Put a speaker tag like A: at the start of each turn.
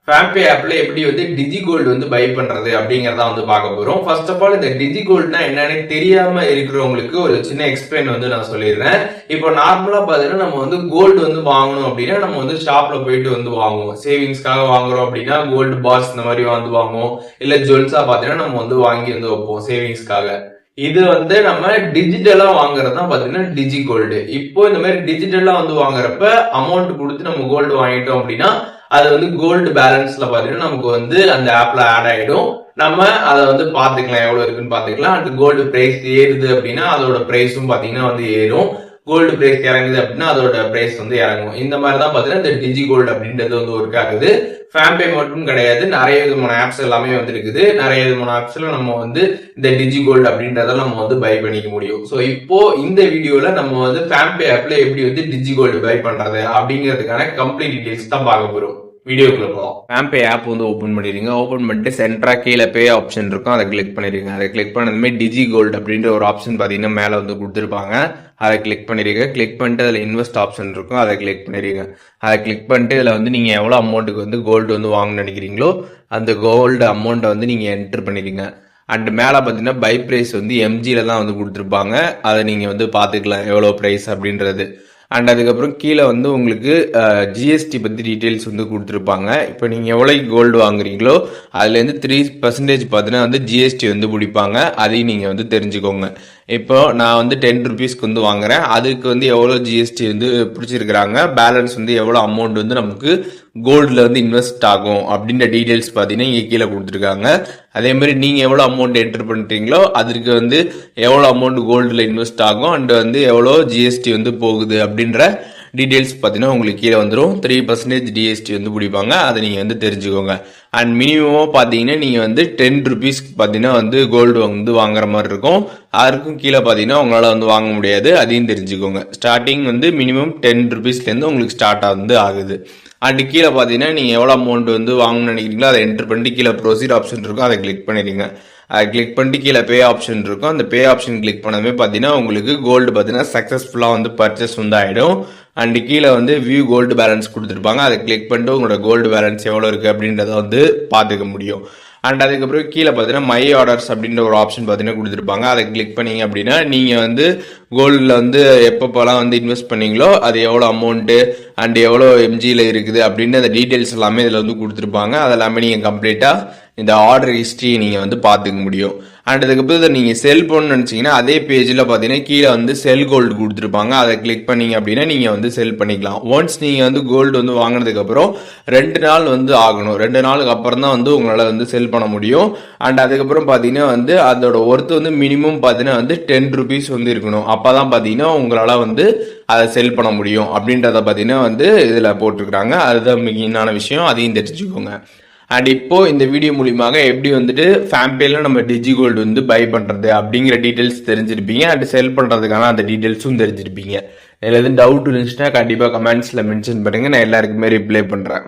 A: FamPay ஆப்ல எப்படி வந்து டிஜிகோல்டு வந்து பை பண்றது அப்படிங்கறத வந்து பார்க்க போறோம். ஃபர்ஸ்ட் ஆஃப் ஆல் இந்த டிஜிகோல்ட்னா என்னன்னு தெரியாம இருக்கிறவங்களுக்கு ஒரு சின்ன எக்ஸ்பிளைன் வந்து நான் சொல்லிடுறேன். இப்போ நார்மலா பாத்தீங்கன்னா நம்ம வந்து கோல்டு வந்து வாங்கணும் அப்படின்னா நம்ம வந்து ஷாப்ல போயிட்டு வந்து வாங்குவோம். சேவிங்ஸ்க்காக வாங்குறோம் அப்படின்னா கோல்டு பாஸ் இந்த மாதிரி வந்து வாங்குவோம். இல்ல ஜுவல்ஸா பாத்தீங்கன்னா நம்ம வந்து வாங்கி வந்து வைப்போம் சேவிங்ஸ்க்காக. இது வந்து நம்ம டிஜிட்டலா வாங்குறது தான் பாத்தீங்கன்னா டிஜி கோல்டு. இப்போ இந்த மாதிரி டிஜிட்டலா வந்து வாங்குறப்ப அமௌண்ட் கொடுத்து நம்ம கோல்டு வாங்கிட்டோம் அப்படின்னா அது வந்து கோல்டு பேலன்ஸ்ல பாத்தீங்கன்னா நமக்கு வந்து அந்த ஆப்ல ஆட் ஆயிடும். நம்ம அதை வந்து பாத்துக்கலாம் எவ்வளவு இருக்குன்னு பாத்துக்கலாம். அந்த கோல்டு பிரைஸ் ஏறுது அப்படின்னா அதோட பிரைஸும் பாத்தீங்கன்னா வந்து ஏறும். கோல்டு பிரைஸ் இறங்குது அப்படின்னா அதோட பிரைஸ் வந்து இறங்கும். இந்த மாதிரி தான் பாத்தீங்கன்னா இந்த டிஜி கோல்டு அப்படின்றது வந்து ஒர்க் ஆகுது. FamPay மட்டும் கிடையாது, நிறைய விதமான ஆப்ஸ் எல்லாமே வந்து இருக்குது. நிறைய விதமான ஆப்ஸ்ல நம்ம வந்து இந்த டிஜி கோல்டு அப்படின்றத நம்ம வந்து பை பண்ணிக்க முடியும். ஸோ இப்போ இந்த வீடியோல நம்ம வந்து FamPay ஆப்ல எப்படி வந்து டிஜி கோல்டு பை பண்றது அப்படிங்கிறதுக்கான கம்ப்ளீட் டீடைல்ஸ் தான் பார்க்க போறோம். வீடியோக்குள்ள போகலாம். FamPay ஆப் வந்து ஓப்பன் பண்ணிடுங்க. ஓப்பன் பண்ணிட்டு சென்டரா கீழே பே ஆப்ஷன் இருக்கும், அதை கிளிக் பண்ணிடுங்க. அதை கிளிக் பண்ணதுமே டிஜி கோல்டு அப்படின்ற ஒரு ஆப்ஷன் பார்த்தீங்கன்னா மேலே வந்து கொடுத்துருப்பாங்க. அதை கிளிக் பண்ணிடுங்க. கிளிக் பண்ணிட்டு அதில் இன்வெஸ்ட் ஆப்ஷன் இருக்கும், அதை கிளிக் பண்ணிடுங்க. அதை கிளிக் பண்ணிட்டு இதில் வந்து நீங்கள் எவ்வளோ அமௌண்ட்டுக்கு வந்து கோல்டு வந்து வாங்கணும்னு நினைக்கிறீங்களோ அந்த கோல்டு அமௌண்ட்டை வந்து நீங்கள் என்டர் பண்ணிடுங்க. அண்ட் மேலே பார்த்தீங்கன்னா பை ப்ரைஸ் வந்து எம்ஜியில் தான் வந்து கொடுத்துருப்பாங்க. அதை நீங்கள் வந்து பார்த்துக்கலாம் எவ்வளோ ப்ரைஸ் அப்படின்றது. அண்ட் அதுக்கப்புறம் கீழே வந்து உங்களுக்கு ஜிஎஸ்டி பற்றி டீட்டெயில்ஸ் வந்து கொடுத்துருப்பாங்க. இப்போ நீங்கள் எவ்வளோ கோல்டு வாங்குறீங்களோ அதுலேருந்து 3% பார்த்தீங்கன்னா வந்து ஜிஎஸ்டி வந்து பிடிப்பாங்க. அதையும் நீங்கள் வந்து தெரிஞ்சுக்கோங்க. இப்போ நான் வந்து 10 ருபீஸ்க்கு வந்து வாங்குறேன், அதுக்கு வந்து எவ்வளோ ஜிஎஸ்டி வந்து பிடிச்சிருக்கிறாங்க, பேலன்ஸ் வந்து எவ்வளோ அமௌண்ட் வந்து நமக்கு கோல்டில் வந்து இன்வெஸ்ட் ஆகும் அப்படின்ற டீட்டெயில்ஸ் பார்த்தீங்கன்னா இங்கே கீழே கொடுத்துருக்காங்க. அதே மாதிரி நீங்கள் எவ்வளோ அமௌண்ட் என்டர் பண்ணுறீங்களோ அதுக்கு வந்து எவ்வளோ அமௌண்ட் கோல்டில் இன்வெஸ்ட் ஆகும் அண்ட் வந்து எவ்வளோ ஜிஎஸ்டி வந்து போகுது அப்படின்ற டீடைல்ஸ் பார்த்தீங்கன்னா உங்களுக்கு கீழே வந்துடும். 3% ஜிஎஸ்டி வந்து பிடிப்பாங்க, அதை நீங்கள் வந்து தெரிஞ்சுக்கோங்க. அண்ட் மினிமமாக பார்த்தீங்கன்னா நீங்கள் வந்து 10 ருபீஸ்க்கு பார்த்தீங்கன்னா வந்து கோல்டு வந்து வாங்குற மாதிரி இருக்கும். அதற்கும் கீழே பார்த்தீங்கன்னா உங்களால் வந்து வாங்க முடியாது, அதையும் தெரிஞ்சுக்கோங்க. ஸ்டார்டிங் வந்து மினிமம் 10 ருபீஸ்லேருந்து உங்களுக்கு ஸ்டார்ட் வந்து ஆகுது. அண்ட் கீழே பார்த்தீங்கன்னா நீங்கள் எவ்வளோ அமௌண்ட் வந்து வாங்கணும்னு நினைக்கிறீங்களோ அதை என்டர் பண்ணிட்டு கீழே ப்ரொசீட் ஆப்ஷன் இருக்கும், அதை கிளிக் பண்ணிடுங்க. அதை கிளிக் பண்ணிட்டு கீழே பே ஆப்ஷன் இருக்கும், அந்த பே ஆப்ஷன் கிளிக் பண்ணதுமே பார்த்தீங்கன்னா உங்களுக்கு கோல்டு பார்த்தீங்கன்னா சக்ஸஸ்ஃபுல்லாக வந்து பர்ச்சேஸ் வந்து ஆகிடும். அண்ட் கீழே வந்து வியூ கோல்டு பேலன்ஸ் கொடுத்துருப்பாங்க, அதை கிளிக் பண்ணிட்டு உங்களோட கோல்டு பேலன்ஸ் எவ்வளோ இருக்குது அப்படின்றத வந்து பார்த்துக்க முடியும். அண்ட் அதுக்கப்புறம் கீழே பார்த்தீங்கன்னா மை ஆர்டர்ஸ் அப்படின்ற ஒரு ஆப்ஷன் பார்த்தீங்கன்னா கொடுத்துருப்பாங்க, அதை கிளிக் பண்ணீங்க அப்படின்னா நீங்கள் வந்து கோல்டில் வந்து எப்பப்போலாம் வந்து இன்வெஸ்ட் பண்ணீங்களோ அது எவ்வளோ அமௌண்ட்டு அண்ட் எவ்வளோ எம்ஜியில் இருக்குது அப்படின்னு அந்த டீட்டெயில்ஸ் எல்லாமே இதில் வந்து கொடுத்துருப்பாங்க. அது எல்லாமே நீங்கள் கம்ப்ளீட்டாக இந்த ஆர்டர் ஹிஸ்ட்ரி நீங்கள் வந்து பார்த்துக்க முடியும். அண்ட் அதுக்கப்புறம் இதை நீங்கள் செல் பண்ணணும்னு நினச்சிங்கன்னா அதே பேஜில் பார்த்தீங்கன்னா கீழே வந்து செல் கோல்டு கொடுத்துருப்பாங்க, அதை கிளிக் பண்ணீங்க அப்படின்னா நீங்கள் வந்து செல் பண்ணிக்கலாம். ஒன்ஸ் நீங்கள் வந்து கோல்டு வந்து வாங்கினதுக்கப்புறம் 2 நாள் வந்து ஆகணும். 2 நாளுக்கு அப்புறம் தான் வந்து உங்களால் வந்து செல் பண்ண முடியும். அண்ட் அதுக்கப்புறம் பார்த்தீங்கன்னா வந்து அதோட ஒர்த்து வந்து மினிமம் பார்த்தீங்கன்னா வந்து 10 ருபீஸ் வந்து இருக்கணும். அப்போ தான் பார்த்தீங்கன்னா உங்களால் வந்து அதை செல் பண்ண முடியும் அப்படின்றத பார்த்தீங்கன்னா வந்து இதில் போட்டிருக்கிறாங்க. அதுதான் மெயினான விஷயம், அதையும் தெரிஞ்சுக்கோங்க. அண்ட் இப்போ இந்த வீடியோ மூலியமாக எப்படி வந்துட்டு FamPayல நம்ம டிஜி கோல்டு வந்து பை பண்றது அப்படிங்கிற டீடைல்ஸ் தெரிஞ்சிருப்பீங்க. அண்ட் செல் பண்றதுக்கான அந்த டீடைல்ஸும் தெரிஞ்சிருப்பீங்க. இதில் எதுவும் டவுட் இருந்துச்சுன்னா கண்டிப்பாக கமெண்ட்ஸ்ல மென்ஷன் பண்ணுங்க, நான் எல்லாருக்குமே ரிப்ளை பண்றேன்.